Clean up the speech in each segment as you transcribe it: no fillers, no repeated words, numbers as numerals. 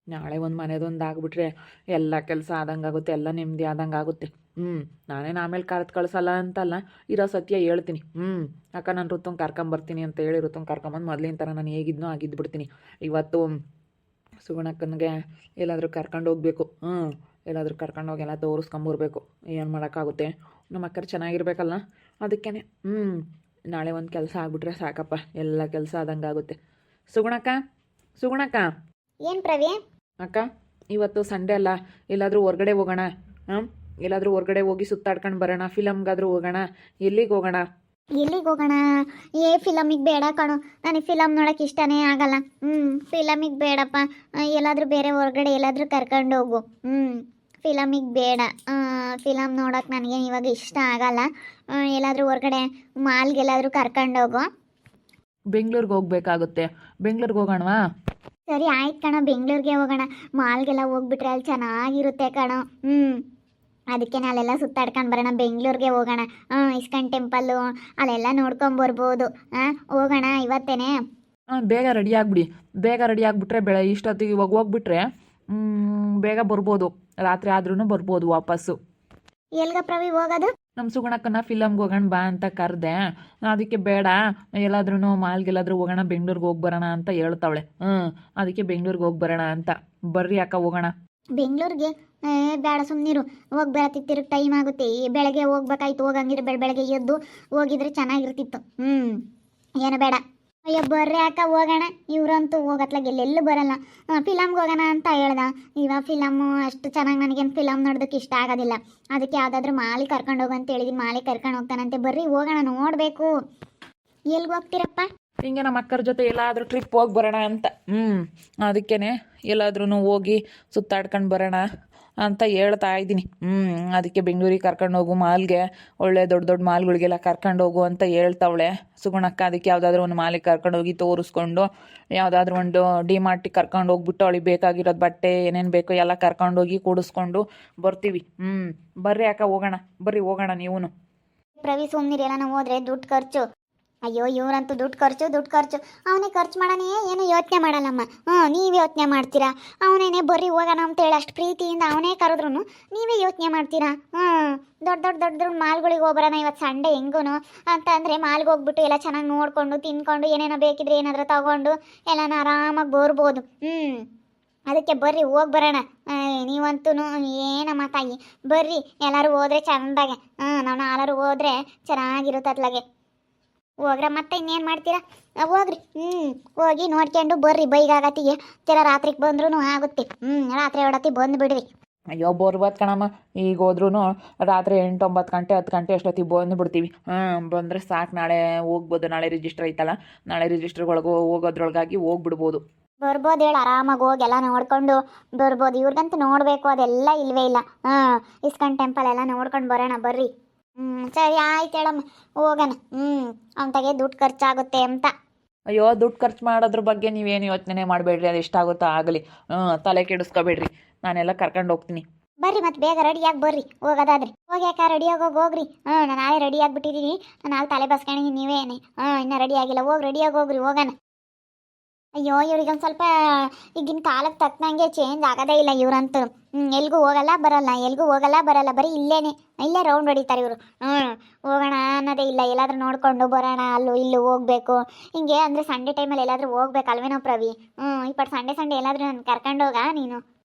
ನಾಳೆ ಒಂದು ಮನೆದೊಂದು ಆಗ್ಬಿಟ್ರೆ ಎಲ್ಲ ಕೆಲಸ ಆದಂಗೆ ಆಗುತ್ತೆ, ಎಲ್ಲ ನೆಮ್ಮದಿ ಆದಂಗೆ ಆಗುತ್ತೆ. ನಾನೇನು ಆಮೇಲೆ ಕರೆದು ಕಳಿಸಲ್ಲ ಅಂತಲ್ಲ, ಇರೋ ಸತ್ಯ ಹೇಳ್ತೀನಿ. ಅಕ್ಕ ನಾನು ಋತುಂಗೆ ಕರ್ಕೊಂಬರ್ತೀನಿ ಅಂತ ಹೇಳಿ ಋತುಂಗೆ ಕರ್ಕೊಂಬಂದು ಮೊದಲಿನ ಥರ ನಾನು ಹೇಗಿದ್ನೋ ಆಗಿದ್ದು ಬಿಡ್ತೀನಿ. ಇವತ್ತು ಸುಗುಣಕ್ಕನಿಗೆ ಎಲ್ಲಾದರೂ ಕರ್ಕೊಂಡು ಹೋಗ್ಬೇಕು. ಎಲ್ಲಾದರೂ ಕರ್ಕೊಂಡೋಗಿ ಎಲ್ಲ ತೋರಿಸ್ಕೊಂಬರ್ಬೇಕು. ಏನು ಮಾಡೋಕ್ಕಾಗುತ್ತೆ, ನಮ್ಮ ಅಕ್ಕರು ಚೆನ್ನಾಗಿರ್ಬೇಕಲ್ಲ. ಅದಕ್ಕೇ ನಾಳೆ ಒಂದು ಕೆಲಸ ಆಗ್ಬಿಟ್ರೆ ಸಾಕಪ್ಪ, ಎಲ್ಲ ಕೆಲಸ ಆದಂಗೆ ಆಗುತ್ತೆ. ಸುಗುಣಕ್ಕ, ಸುಗುಣಕ್ಕ. ಏನು ಪ್ರವಿ? ಅಕ್ಕ, ಇವತ್ತು ಸಂಡೇ ಅಲ್ಲ, ಎಲ್ಲಾದರೂ ಹೊರ್ಗಡೆ ಹೋಗೋಣ. ಎಲ್ಲಾದರೂ ಹೊರ್ಗಡೆ ಹೋಗಿ ಸುತ್ತಾಡ್ಕೊಂಡು ಬರೋಣ, ಫಿಲಮ್ಗಾದರೂ ಹೋಗೋಣ. ಎಲ್ಲಿಗೆ ಹೋಗೋಣ? ಎಲ್ಲಿಗೆ ಹೋಗೋಣ? ಫಿಲಮಿಗೆ ಬೇಡ ಕಣೋ, ನನಗೆ ಫಿಲಮ್ ನೋಡೋಕೆ ಇಷ್ಟನೇ ಆಗಲ್ಲ. ಫಿಲಮಿಗೆ ಬೇಡಪ್ಪ. ಎಲ್ಲಾದರೂ ಬೇರೆ ಹೊರಗಡೆ ಎಲ್ಲಾದರೂ ಕರ್ಕೊಂಡು ಹೋಗು. ಫಿಲಮಿಗೆ ಬೇಡ. ಫಿಲಮ್ ನೋಡೋಕೆ ನನಗೇನು ಇವಾಗ ಇಷ್ಟ ಆಗಲ್ಲ. ಎಲ್ಲಾದರೂ ಹೊರಗಡೆ ಮಾಲ್ಗೆಲ್ಲಾದರೂ ಕರ್ಕೊಂಡು ಹೋಗು. ಬೆಂಗಳೂರಿಗೆ ಹೋಗ್ಬೇಕಾಗುತ್ತೆ. ಬೆಂಗಳೂರಿಗೆ ಹೋಗೋಣವಾ? ಸರಿ ಆಯ್ತು ಕಣೋ, ಬೆಂಗಳೂರಿಗೆ ಹೋಗೋಣ. ಮಾಲ್ಗೆಲ್ಲ ಹೋಗ್ಬಿಟ್ರೆ ಅಲ್ಲಿ ಚೆನ್ನಾಗಿರುತ್ತೆ ಕಣೋ. ಅದಕ್ಕೆ ನಾಳೆಲ್ಲ ಸುತ್ತಾಡ್ಕೊಂಡು ಬರೋಣ, ಬೆಂಗಳೂರಿಗೆ ಹೋಗೋಣ. ಇಸ್ಕಾನ್ ಟೆಂಪಲ್ಲು ಅಲ್ಲೆಲ್ಲ ನೋಡ್ಕೊಂಬರ್ಬೋದು. ಹೋಗೋಣ ಇವತ್ತೇನೆ. ಬೇಗ ರೆಡಿ ಆಗಿಬಿಡಿ. ಬೇಗ ರೆಡಿ ಆಗಿಬಿಟ್ರೆ ಇಷ್ಟೊತ್ತಿಗೆ ಇವಾಗ ಹೋಗ್ಬಿಟ್ರೆ ಬೇಗ ಬರ್ಬೋದು. ರಾತ್ರಿ ಆದ್ರೂ ಬರ್ಬೋದು ವಾಪಸ್ಸು. ಎಲ್ಗ ಪ್ರವಿ ಹೋಗೋದು? ನಮ್ಮ ಸುಗುಣಕ್ಕನ ಫಿಲಮ್ಗೆ ಹೋಗೋಣ ಬಾ ಅಂತ ಕರೆದೆ. ಅದಕ್ಕೆ ಬೇಡ, ಎಲ್ಲಾದ್ರೂ ಮಾಲ್ಗೆಲ್ಲಾದ್ರೂ ಹೋಗೋಣ, ಬೆಂಗಳೂರಿಗೆ ಹೋಗಿ ಬರೋಣ ಅಂತ ಹೇಳ್ತಾವಳೆ. ಅದಕ್ಕೆ ಬೆಂಗಳೂರಿಗೆ ಹೋಗಿ ಬರೋಣ ಅಂತ. ಬರ್ರಿ ಅಕ್ಕ, ಹೋಗೋಣ. ಬೆಂಗಳೂರಿಗೆ? ಬೇಡ ಸುಮ್ಮನಿರು. ಹೋಗಿ ಬರತ್ತಿತ್ತಿರು, ಟೈಮ್ ಆಗುತ್ತೆ. ಬೆಳಗ್ಗೆ ಹೋಗ್ಬೇಕಾಯ್ತು. ಹೋಗಂಗಿದ್ರೆ ಬೆಳಗ್ಗೆ ಎದ್ದು ಹೋಗಿದ್ರೆ ಚೆನ್ನಾಗಿರ್ತಿತ್ತು. ಏನು ಬೇಡ. ಅಯ್ಯೋ ಬರ್ರಿ ಅಕ್ಕ, ಹೋಗೋಣ. ಇವರಂತೂ ಹೋಗತ್ಲಾಗ ಎಲ್ಲೆಲ್ಲೂ ಬರಲ್ಲ. ಫಿಲಮ್ಗೆ ಹೋಗೋಣ ಅಂತ ಹೇಳ್ದ. ಇವಾಗ ಫಿಲಮ್ಮು ಅಷ್ಟು ಚೆನ್ನಾಗಿ ನನಗೇನು ಫಿಲಮ್ ನೋಡೋದಕ್ಕೆ ಇಷ್ಟ ಆಗೋದಿಲ್ಲ. ಅದಕ್ಕೆ ಯಾವುದಾದ್ರೂ ಮಾಲಿಗೆ ಕರ್ಕೊಂಡು ಹೋಗು ಅಂತ ಹೇಳಿದ್ದೀನಿ. ಮಾಲಿಗೆ ಕರ್ಕೊಂಡು ಹೋಗ್ತಾನಂತೆ. ಬರ್ರಿ ಹೋಗೋಣ, ನೋಡಬೇಕು. ಎಲ್ಗೆ ಹೋಗ್ತೀರಪ್ಪ? ಹಿಂಗೆ ನಮ್ಮ ಅಕ್ಕರ ಜೊತೆ ಎಲ್ಲಾದರೂ ಟ್ರಿಪ್ ಹೋಗಿ ಬರೋಣ ಅಂತ. ಅದಕ್ಕೇ ಎಲ್ಲಾದ್ರೂ ಹೋಗಿ ಸುತ್ತಾಡ್ಕೊಂಡು ಬರೋಣ ಅಂತ ಹೇಳ್ತಾ ಇದ್ದೀನಿ. ಅದಕ್ಕೆ ಬೆಂಗಳೂರಿಗೆ ಕರ್ಕೊಂಡು ಹೋಗು, ಮಾಲ್ಗೆ, ಒಳ್ಳೆ ದೊಡ್ಡ ದೊಡ್ಡ ಮಾಲ್ಗಳಿಗೆಲ್ಲ ಕರ್ಕೊಂಡು ಹೋಗು ಅಂತ ಹೇಳ್ತಾವಳೆ ಸುಗುಣಕ್ಕ. ಅದಕ್ಕೆ ಯಾವುದಾದ್ರೂ ಒಂದು ಮಾಲಿಗೆ ಕರ್ಕೊಂಡು ಹೋಗಿ ತೋರಿಸ್ಕೊಂಡು, ಯಾವುದಾದ್ರೂ ಒಂದು ಡಿಮಾರ್ಟಿಗೆ ಕರ್ಕೊಂಡು ಹೋಗ್ಬಿಟ್ಟು ಅವಳಿಗೆ ಬೇಕಾಗಿರೋದು ಬಟ್ಟೆ ಏನೇನು ಬೇಕೋ ಎಲ್ಲ ಕರ್ಕೊಂಡೋಗಿ ಕೂಡಿಸ್ಕೊಂಡು ಬರ್ತೀವಿ. ಬರ್ರಿ ಅಕ್ಕ, ಹೋಗೋಣ. ಬರ್ರಿ ಹೋಗೋಣ ನೀವು. ಪ್ರವಿ ಸುಮ್ಮನಿರಿ, ಎಲ್ಲ ನಾವು ಹೋದ್ರೆ ದುಡ್ಡು ಖರ್ಚು. ಅಯ್ಯೋ ಇವರಂತೂ ದುಡ್ಡು ಖರ್ಚು. ಅವನೇ ಖರ್ಚು ಮಾಡೋಣ, ಏನು ಯೋಚನೆ ಮಾಡಲ್ಲಮ್ಮ. ನೀವು ಯೋಚನೆ ಮಾಡ್ತೀರಾ? ಅವನೇನೆ ಬರ್ರಿ ಹೋಗೋಣ ಅಂತೇಳಿ ಅಷ್ಟು ಪ್ರೀತಿಯಿಂದ ಅವನೇ ಕರೆದ್ರು ನೀವೇ ಯೋಚನೆ ಮಾಡ್ತೀರಾ? ದೊಡ್ಡ ಮಾಲ್ಗಳಿಗೆ ಹೋಗ್ಬರೋಣ ಇವತ್ತು ಸಂಡೇ ಹೆಂಗೂ ಅಂತ ಅಂದರೆ ಮಾಲ್ಗೆ ಹೋಗ್ಬಿಟ್ಟು ಎಲ್ಲ ಚೆನ್ನಾಗಿ ನೋಡಿಕೊಂಡು ತಿನ್ಕೊಂಡು ಏನೇನೋ ಬೇಕಿದ್ರೆ ಏನಾದರೂ ತಗೊಂಡು ಎಲ್ಲನೂ ಆರಾಮಾಗಿ ಬರ್ಬೋದು. ಅದಕ್ಕೆ ಬರ್ರಿ ಹೋಗಿ ಬರೋಣ. ನೀವಂತೂ ಏನಮ್ಮ ತಾಯಿ, ಬರ್ರಿ ಎಲ್ಲರೂ ಹೋದ್ರೆ ಚೆಂದಾಗೆ. ನಾವು ಎಲ್ಲರೂ ಹೋದ್ರೆ ಚೆನ್ನಾಗಿರುತ್ತೆ ಅತ್ಲಾಗೆ. ಹೋಗ್ರ ಮತ್ತೆ ಇನ್ನೇನು ಮಾಡ್ತೀರಾ? ಹೋಗ್ರಿ. ಹೋಗಿ ನೋಡ್ಕೊಂಡು ಬರ್ರಿ. ಬೈಗಾಗತ್ತಿಗೆ ಜರ ರಾತ್ರಿಗೆ ಬಂದ್ರೂ ಆಗುತ್ತೆ. ರಾತ್ರಿ ಹೊಡತಿ ಬಂದು ಬಿಡ್ರಿ. ಅಯ್ಯೋ ಬರ್ಬೋದು ಕಣಮ್ಮ. ಈಗ ಹೋದ್ರೂ ರಾತ್ರಿ 8, 9 ಗಂಟೆ 10 ಗಂಟೆ ಅಷ್ಟೊತ್ತಿಗೆ ಬಂದು ಬಿಡ್ತೀವಿ. ಬಂದರೆ ಸಾಕು. ನಾಳೆ ಹೋಗ್ಬೋದು. ನಾಳೆ ರಿಜಿಸ್ಟರ್ ಐತಲ್ಲ, ನಾಳೆ ರಿಜಿಸ್ಟರ್ಗೊಳಗೆ ಹೋಗೋದ್ರೊಳಗಾಗಿ ಹೋಗ್ಬಿಡ್ಬೋದು. ಬರ್ಬೋದು ಹೇಳಿ, ಆರಾಮಾಗಿ ಹೋಗಿ ಎಲ್ಲ ನೋಡ್ಕೊಂಡು ಬರ್ಬೋದು. ಇವ್ರಿಗಂತೂ ನೋಡಬೇಕು ಅದೆಲ್ಲ ಇಲ್ವೇ ಇಲ್ಲ. ಇಸ್ಕಾನ್ ಟೆಂಪಲ್ ಎಲ್ಲ ನೋಡ್ಕೊಂಡು ಬರೋಣ ಬರ್ರಿ. ಸರಿ ಆಯ್ತು ಹೇಳಮ್ಮ, ಹೋಗೋಣ. ಅವನಿಗೆ ದುಡ್ಡು ಖರ್ಚಾಗುತ್ತೆ ಅಂತ. ಅಯ್ಯೋ ದುಡ್ಡು ಖರ್ಚು ಮಾಡೋದ್ರ ಬಗ್ಗೆ ನೀವೇನು ಯೋಚನೆ ಮಾಡಬೇಡ್ರಿ. ಅದು ಎಷ್ಟಾಗುತ್ತೋ ಆಗಲಿ. ತಲೆ ಕೆಡಿಸ್ಕೋಬೇಡ್ರಿ. ನಾನೆಲ್ಲ ಕರ್ಕೊಂಡು ಹೋಗ್ತೀನಿ. ಬರ್ರಿ ಮತ್ತೆ ಬೇಗ ರೆಡಿಯಾಗಿ ಬರ್ರಿ ಹೋಗೋದಾದ್ರೆ. ಹೋಗಿ ಯಾಕೆ ರೆಡಿಯಾಗಿ ಹೋಗ್ರಿ. ನಾನು ನಾಳೆ ರೆಡಿ ಆಗಿಬಿಟ್ಟಿದ್ದೀನಿ. ನಾನು ತಲೆ ಬಸ್ಕೊಂಡಿದ್ದೀನಿ. ನೀವೇನೆ ಇನ್ನೂ ರೆಡಿ ಆಗಿಲ್ಲ. ರೆಡಿಯಾಗಿ ಹೋಗ್ರಿ, ಹೋಗೋಣ. ಅಯ್ಯೋ ಇವ್ರಿಗೊಂದು ಸ್ವಲ್ಪ ಈಗಿನ ಕಾಲಕ್ಕೆ ತಕ್ಕನಂಗೆ ಚೇಂಜ್ ಆಗೋದೇ ಇಲ್ಲ ಇವರಂತೂ. ಎಲ್ಗೂ ಹೋಗಲ್ಲ ಬರಲ್ಲ. ಬರೀ ಇಲ್ಲೇ ರೌಂಡ್ ಹೊಡಿತಾರೆ ಇವರು. ಹೋಗೋಣ ಅನ್ನೋದೇ ಇಲ್ಲ. ಎಲ್ಲಾದ್ರೂ ನೋಡ್ಕೊಂಡು ಬರೋಣ, ಅಲ್ಲೂ ಇಲ್ಲೂ ಹೋಗ್ಬೇಕು. ಹಿಂಗೆ ಅಂದರೆ ಸಂಡೇ ಟೈಮಲ್ಲಿ ಎಲ್ಲಾದರೂ ಹೋಗ್ಬೇಕಲ್ವೇನೋ ಪ್ರವಿ? ಇಪ್ಪಟ್ಟು ಸಂಡೇ ಎಲ್ಲಾದರೂ ನಾನು ಕರ್ಕೊಂಡು ಹೋಗ ನೀನು.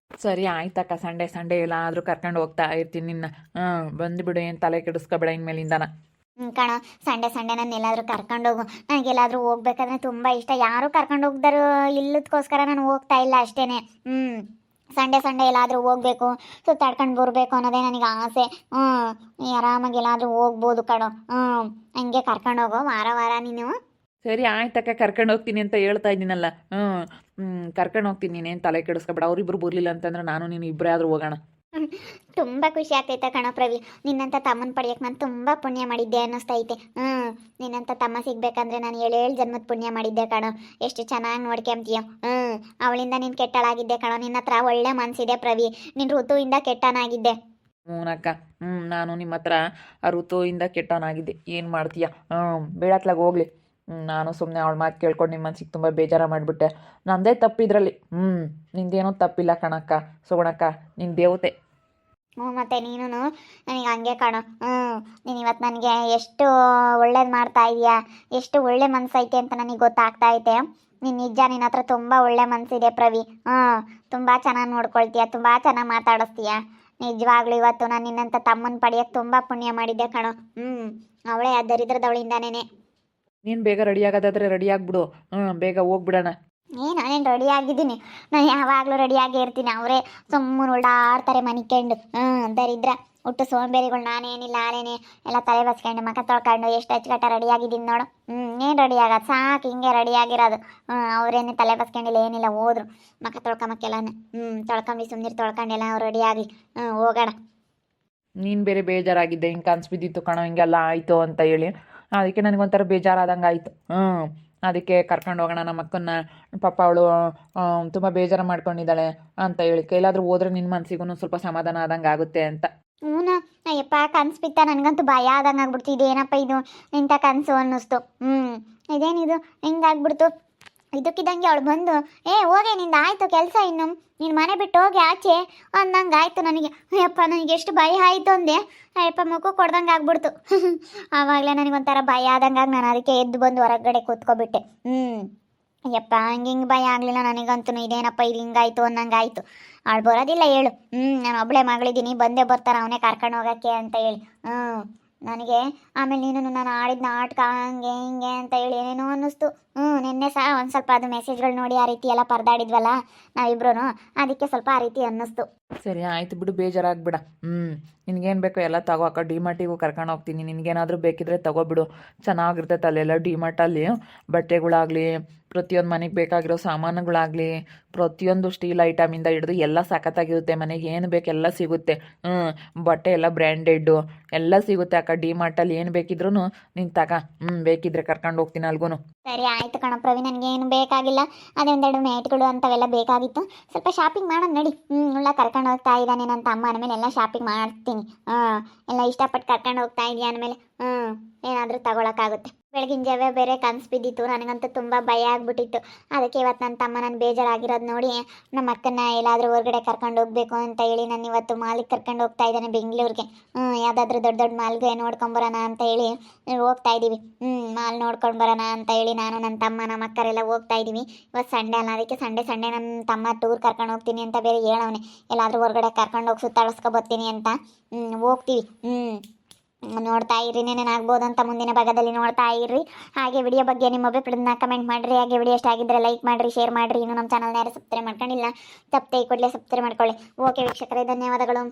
ಸರಿ ಆಯ್ತಕ್ಕ, ಸಂಡೇ ಎಲ್ಲಾದರೂ ಕರ್ಕೊಂಡು ಹೋಗ್ತಾ ಇರ್ತೀನಿ ನಿನ್ನ. ಬಂದುಬಿಡು, ಏನು ತಲೆ ಕೆಡಿಸ್ಕೋಬೇಡ ಇನ್ಮೇಲಿಂದಾನ. ಕಣ ಸಂಡೇ ನಾನು ಎಲ್ಲಾದರೂ ಕರ್ಕೊಂಡು ಹೋಗು. ನನಗೆಲ್ಲಾದರೂ ಹೋಗ್ಬೇಕಂದ್ರೆ ತುಂಬ ಇಷ್ಟ. ಯಾರೂ ಕರ್ಕೊಂಡು ಹೋಗ್ದಾರು ಇಲ್ಲದಕ್ಕೋಸ್ಕರ ನಾನು ಹೋಗ್ತಾ ಇಲ್ಲ ಅಷ್ಟೇ. ಸಂಡೇ ಎಲ್ಲಾದರೂ ಹೋಗ್ಬೇಕು, ಸುತ್ತಾಡ್ಕೊಂಡು ಬರಬೇಕು ಅನ್ನೋದೇ ನನಗೆ ಆಸೆ. ಆರಾಮಾಗಿ ಎಲ್ಲಾದರೂ ಹೋಗ್ಬೋದು ಕಣೋ. ಹಂಗೆ ಕರ್ಕೊಂಡು ಹೋಗೋ ವಾರ ನೀನು. ಸರಿ ಆಯ್ತಕ್ಕ, ಕರ್ಕೊಂಡು ಹೋಗ್ತೀನಿ ಅಂತ ಹೇಳ್ತಾ ಇದ್ದೀನಲ್ಲ. ಕರ್ಕೊಂಡು ಹೋಗ್ತೀನಿ. ನೀನೇನು ತಲೆ ಕೆಡಿಸ್ಕೊಬೇಡ. ಅವರಿಬ್ಬರು ಬರಲಿಲ್ಲ ಅಂತಂದ್ರೆ ನಾನು ನೀನು ಇಬ್ಬರೇ ಆದರೂ ಹೋಗೋಣ. ತುಂಬ ಖುಷಿ ಆಗ್ತೈತೆ ಕಣೋ ಪ್ರವಿ. ನಿನ್ನಂಥ ತಮ್ಮನ ಪಡೆಯೋಕೆ ನಾನು ತುಂಬ ಪುಣ್ಯ ಮಾಡಿದ್ದೆ ಅನ್ನಿಸ್ತೈತೆ. ನಿನ್ನಂಥ ತಮ್ಮ ಸಿಗ್ಬೇಕಂದ್ರೆ ನಾನು 7 ಜನ್ಮದ ಪುಣ್ಯ ಮಾಡಿದ್ದೆ ಕಣೋ. ಎಷ್ಟು ಚೆನ್ನಾಗಿ ನೋಡ್ಕೊಂತೀಯ. ಅವಳಿಂದ ನೀನು ಕೆಟ್ಟಳಾಗಿದ್ದೆ ಕಣೋ. ನಿನ್ನ ಹತ್ರ ಒಳ್ಳೆ ಮನಸ್ಸಿದೆ ಪ್ರವಿ. ನಿನ್ನ ಋತುವಿಂದ ಕೆಟ್ಟನಾಗಿದ್ದೆ. ಹ್ಞೂನಕ್ಕ. ನಾನು ನಿಮ್ಮ ಹತ್ರ ಆ ಋತುವಿಂದ ಕೆಟ್ಟವನಾಗಿದ್ದೆ. ಏನು ಮಾಡ್ತೀಯ? ಬೇಡತ್ಲಾಗ ಹೋಗ್ಲಿ. ನಾನು ಸುಮ್ಮನೆ ಅವಳ ಮಾತು ಕೇಳ್ಕೊಂಡು ನಿಮ್ಮ ಮನ್ಸಿಗೆ ತುಂಬ ಬೇಜಾರ ಮಾಡಿಬಿಟ್ಟೆ. ನನ್ನದೇ ತಪ್ಪಿದ್ರಲ್ಲಿ. ನಿಂದೇನೋ ತಪ್ಪಿಲ್ಲ ಕಣಕ್ಕ. ಸುಗುಣಕ್ಕ ನಿನ್ನ ದೇವತೆ. ಹ್ಞೂ ಮತ್ತೆ ನೀನು ನನಗೆ ಹಂಗೆ ಕಾಣು. ನೀನು ಇವತ್ತು ನನಗೆ ಎಷ್ಟು ಒಳ್ಳೇದು ಮಾಡ್ತಾ ಇದೀಯಾ, ಎಷ್ಟು ಒಳ್ಳೆ ಮನಸ್ಸೈತೆ ಅಂತ ನನಗೆ ಗೊತ್ತಾಗ್ತಾ ಐತೆ. ನೀನು ನಿಜ, ನಿನ್ನ ಹತ್ರ ತುಂಬ ಒಳ್ಳೆ ಮನಸ್ಸಿದೆ ಪ್ರವಿ. ತುಂಬ ಚೆನ್ನಾಗಿ ನೋಡ್ಕೊಳ್ತೀಯ, ತುಂಬ ಚೆನ್ನಾಗಿ ಮಾತಾಡಿಸ್ತೀಯ. ನಿಜವಾಗ್ಲೂ ಇವತ್ತು ನಾನು ನಿನ್ನಂಥ ತಮ್ಮನ ಪಡೆಯೋಕ್ಕೆ ತುಂಬ ಪುಣ್ಯ ಮಾಡಿದ್ದೆ ಕಣೋ. ಅವಳೇ ಆ ದರಿದ್ರದವಳಿಂದಾನೇನೆ. ನೀನು ಬೇಗ ರೆಡಿ ಆಗೋದಾದ್ರೆ ರೆಡಿ ಆಗಿಬಿಡು. ಬೇಗ ಹೋಗ್ಬಿಡೋಣ. ನಾನೇನು ರೆಡಿ ಆಗಿದ್ದೀನಿ, ನಾನು ಯಾವಾಗಲೂ ರೆಡಿಯಾಗೇ ಇರ್ತೀನಿ. ಅವರೇ ಸುಮ್ಮನೆ ಓಡಾಡ್ತಾರೆ ಮನಿಕೊಂಡು. ದರಿದ್ರ ಹುಟ್ಟು ಸೋಂಬೇರಿಗಳು. ನಾನೇನಿಲ್ಲ ಎಲ್ಲ ತಲೆ ಬಸ್ಕೊಂಡು ಮಕ್ಕ ತೊಳ್ಕೊಂಡು ಎಷ್ಟು ಅಚ್ಚುಕಟ್ಟ ರೆಡಿಯಾಗಿದ್ದೀನಿ ನೋಡು. ಏನು ರೆಡಿ ಆಗೋದು, ಸಾಕು ಹಿಂಗೆ ರೆಡಿಯಾಗಿರೋದು. ಅವರೇನೇ ತಲೆ ಬಸ್ಕೊಂಡಿಲ್ಲ, ಏನಿಲ್ಲ, ಹೋದ್ರು ಮಕ್ಕ ತೊಳ್ಕೊಂಬಕ್ಕೆಲ್ಲನೇ. ತೊಳ್ಕೊಂಬಿ ಸುಮ್ಮನೆ ತೊಳ್ಕೊಂಡೆಲ್ಲ ಅವ್ರು ರೆಡಿಯಾಗಿ ಹೋಗೋಣ. ನೀನು ಬೇರೆ ಬೇಜಾರಾಗಿದ್ದೆ, ಹಿಂಗೆ ಕನ್ಸು ಬಿದ್ದಿತ್ತು ಕಣೋ, ಹಿಂಗೆಲ್ಲ ಆಯಿತು ಅಂತ ಹೇಳಿ. ಅದಕ್ಕೆ ನನಗೊಂಥರ ಬೇಜಾರಾದಂಗೆ ಆಯಿತು. ಅದಕ್ಕೆ ಕರ್ಕೊಂಡು ಹೋಗೋಣ ನಮ್ಮ ಅಕ್ಕನ್ನ. ಪಾಪ ಅವಳು ತುಂಬ ಬೇಜಾರು ಮಾಡ್ಕೊಂಡಿದ್ದಾಳೆ ಅಂತ ಹೇಳಿ. ಕೈಲಾದರೂ ಹೋದ್ರೆ ನಿನ್ನ ಮನಸ್ಸಿಗೂ ಸ್ವಲ್ಪ ಸಮಾಧಾನ ಆದಂಗೆ ಆಗುತ್ತೆ ಅಂತ. ಹ್ಞೂ ಅಯ್ಯಪ್ಪ, ಕನ್ಸು ಬಿತ್ತ. ನನಗಂತೂ ಭಯ ಆದಂಗೆ ಆಗ್ಬಿಡ್ತು. ಇದೇನಪ್ಪ ಇದು ಇಂಥ ಕನಸು ಅನ್ನಿಸ್ತು. ಇದೇನಿದು ಹಿಂಗಾಗ್ಬಿಡ್ತು. ಇದಕ್ಕಿದ್ದಂಗೆ ಅವಳು ಬಂದು ಹೋಗಿ ನಿಂದು ಆಯಿತು ಕೆಲಸ, ಇನ್ನು ನೀನು ಮನೆ ಬಿಟ್ಟು ಹೋಗಿ ಆಚೆ ಅಂದಂಗೆ ಆಯಿತು ನನಗೆ. ಅಯ್ಯಪ್ಪ, ನನಗೆ ಎಷ್ಟು ಭಯ ಆಯಿತು ಅಂದೆ. ಅಯ್ಯಪ್ಪ, ಮುಖ ಕೊಡ್ದಂಗೆ ಆಗ್ಬಿಡ್ತು. ಆವಾಗಲೇ ನನಗೊಂಥರ ಭಯ ಆದಂಗೆ ಆಗಿ ನಾನು ಅದಕ್ಕೆ ಎದ್ದು ಬಂದು ಹೊರಗಡೆ ಕೂತ್ಕೊಬಿಟ್ಟೆ. ಅಯ್ಯಪ್ಪ, ಹಿಂಗೆ ಭಯ ಆಗಲಿಲ್ಲ ನನಗಂತೂ. ಇದೇನಪ್ಪ ಇದು ಹಿಂಗಾಯ್ತು ಅನ್ನಂಗೆ ಆಯಿತು. ಅವಳು ಬರೋದಿಲ್ಲ ಹೇಳು. ನಾನು ಒಬ್ಬಳೇ ಮಗಳಿದ್ದೀನಿ, ಬಂದೇ ಬರ್ತಾರೆ ಅವನೇ ಕರ್ಕೊಂಡು ಹೋಗೋಕ್ಕೆ ಅಂತ ಹೇಳಿ. ನನಗೆ ಆಮೇಲೆ ನೀನು ನಾನು ಆಡಿದ ನಾಟಕ ಹಂಗೆ ಹಿಂಗೆ ಅಂತ ಹೇಳಿ ಏನೇನೋ ಅನ್ನಿಸ್ತು. ನಿನ್ನೆ ಸಹ ಒಂದು ಸ್ವಲ್ಪ ಅದು ಮೆಸೇಜ್ಗಳು ನೋಡಿ ಆ ರೀತಿ ಎಲ್ಲ ಪರದಾಡಿದ್ವಲ್ಲ ನಾವಿಬ್ರು, ಅದಕ್ಕೆ ಸ್ವಲ್ಪ ಆ ರೀತಿ ಅನ್ನಿಸ್ತು. ಸರಿ ಆಯಿತು ಬಿಡು, ಬೇಜಾರಾಗ್ಬಿಡ. ನಿನಗೇನು ಬೇಕೋ ಎಲ್ಲ ತಗೋ ಅಕ್ಕ. ಡಿಮಾರ್ಟಿಗೂ ಕರ್ಕೊಂಡು ಹೋಗ್ತೀನಿ. ನಿನಗೇನಾದರೂ ಬೇಕಿದ್ರೆ ತಗೋಬಿಡು. ಚೆನ್ನಾಗಿರ್ತೈತೆ ಅಲ್ಲೆಲ್ಲ ಡಿಮಾರ್ಟಲ್ಲಿ. ಬಟ್ಟೆಗಳಾಗಲಿ, ಪ್ರತಿಯೊಂದು ಮನೆಗೆ ಬೇಕಾಗಿರೋ ಸಾಮಾನುಗಳಾಗಲಿ, ಪ್ರತಿಯೊಂದು ಸ್ಟೀಲ್ ಐಟಮಿಂದ ಹಿಡಿದು ಎಲ್ಲ ಸಖತ್ತಾಗಿರುತ್ತೆ. ಮನೆಗೆ ಏನು ಬೇಕು ಎಲ್ಲ ಸಿಗುತ್ತೆ. ಬಟ್ಟೆ ಎಲ್ಲ ಬ್ರ್ಯಾಂಡೆಡ್ಡು ಎಲ್ಲ ಸಿಗುತ್ತೆ ಅಕ್ಕ. ಡಿಮಾರ್ಟಲ್ಲಿ ಏನು ಬೇಕಿದ್ರೂ ನೀನು ಬೇಕಿದ್ರೆ ಕರ್ಕೊಂಡು ಹೋಗ್ತೀನಿ ಅಲ್ಗೂ. ಸರಿ ಆಯಿತು ಕಣ ಪ್ರವಿ, ನನಗೇನು ಬೇಕಾಗಿಲ್ಲ. ಅದೇ ಒಂದೆರಡು ಮ್ಯಾಟ್ಗಳು ಅಂಥವೆಲ್ಲ ಬೇಕಾಗಿತ್ತು. ಸ್ವಲ್ಪ ಶಾಪಿಂಗ್ ಮಾಡೋಣ ನಡಿ. ಉಳ್ಳ ಕರ್ಕೊಂಡು ಹೋಗ್ತಾ ಇದ್ದಾನೆ ನನ್ನ ತಮ್ಮ ಅಂದಮೇಲೆ ಎಲ್ಲ ಶಾಪಿಂಗ್ ಮಾಡ್ತೀನಿ. ಎಲ್ಲ ಇಷ್ಟಪಟ್ಟು ಕರ್ಕೊಂಡು ಹೋಗ್ತಾ ಇದೆಯಾ ಅಂದಮೇಲೆ ಏನಾದರೂ ತಗೊಳಕ್ಕಾಗುತ್ತೆ. ಬೆಳಗಿನ ಜಾವ ಬೇರೆ ಕನಸು ಬಿದ್ದಿತ್ತು. ನನಗಂತೂ ತುಂಬ ಭಯ ಆಗ್ಬಿಟ್ಟಿತ್ತು. ಅದಕ್ಕೆ ಇವತ್ತು ನನ್ನ ತಮ್ಮ ನಾನು ಬೇಜಾರಾಗಿರೋದು ನೋಡಿ ನಮ್ಮ ಅಕ್ಕನ ಎಲ್ಲಾದರೂ ಹೊರಗಡೆ ಕರ್ಕೊಂಡು ಹೋಗಬೇಕು ಅಂತ ಹೇಳಿ ನಾನು ಇವತ್ತು ಮಾಲಿಗೆ ಕರ್ಕೊಂಡು ಹೋಗ್ತಾ ಇದ್ದಾನೆ, ಬೆಂಗಳೂರಿಗೆ. ಯಾವುದಾದ್ರೂ ದೊಡ್ಡ ದೊಡ್ಡ ಮಾಲ್ಗೆ ನೋಡ್ಕೊಂಬರೋಣ ಅಂತ ಹೇಳಿ ಹೋಗ್ತಾ ಇದ್ದೀವಿ. ಮಾಲ್ ನೋಡ್ಕೊಂಡು ಬರೋಣ ಅಂತ ಹೇಳಿ ನಾನು ನನ್ನ ತಮ್ಮ ನಮ್ಮ ಅಕ್ಕರೆಲ್ಲ ಹೋಗ್ತಾ ಇದ್ದೀವಿ. ಇವತ್ತು ಸಂಡೇ ಅಲ್ಲ, ಅದಕ್ಕೆ ಸಂಡೇ ನನ್ನ ತಮ್ಮ ಟೂರ್ ಕರ್ಕೊಂಡು ಹೋಗ್ತೀನಿ ಅಂತ ಬೇರೆ ಹೇಳವನೆ. ಎಲ್ಲಾದರೂ ಹೊರಗಡೆ ಕರ್ಕೊಂಡು ಹೋಗಿ ಸುತ್ತಾಡಿಸ್ಕೊಬರ್ತೀನಿ ಅಂತ ಹೋಗ್ತೀವಿ. ನೋಡ್ತಾ ಇರ್ರಿ, ಏನೇನಾಗ್ಬೋದು ಅಂತ ಮುಂದಿನ ಭಾಗದಲ್ಲಿ ನೋಡ್ತಾ ಇರ್ರಿ. ಹಾಗೆ ವಿಡಿಯೋ ಬಗ್ಗೆ ನಿಮ್ಮ ಅಭಿಪ್ರಾಯನ ಕಮೆಂಟ್ ಮಾಡಿರಿ. ಹಾಗೆ ವಿಡಿಯೋ ಇಷ್ಟ ಆಗಿದ್ದರೆ ಲೈಕ್ ಮಾಡಿರಿ, ಶೇರ್ ಮಾಡಿರಿ. ಇನ್ನು ನಮ್ಮ ಚಾನಲ್ನ ಯಾರು ಸಬ್ಸ್ಕ್ರೈಬ್ ಮಾಡ್ಕೊಂಡಿಲ್ಲ, ತಪ್ಪದೆ ಕೂಡಲೇ ಸಬ್ಸ್ಕ್ರೈಬ್ ಮಾಡ್ಕೊಳ್ಳಿ. ಓಕೆ ವೀಕ್ಷಕರೇ, ಧನ್ಯವಾದಗಳು.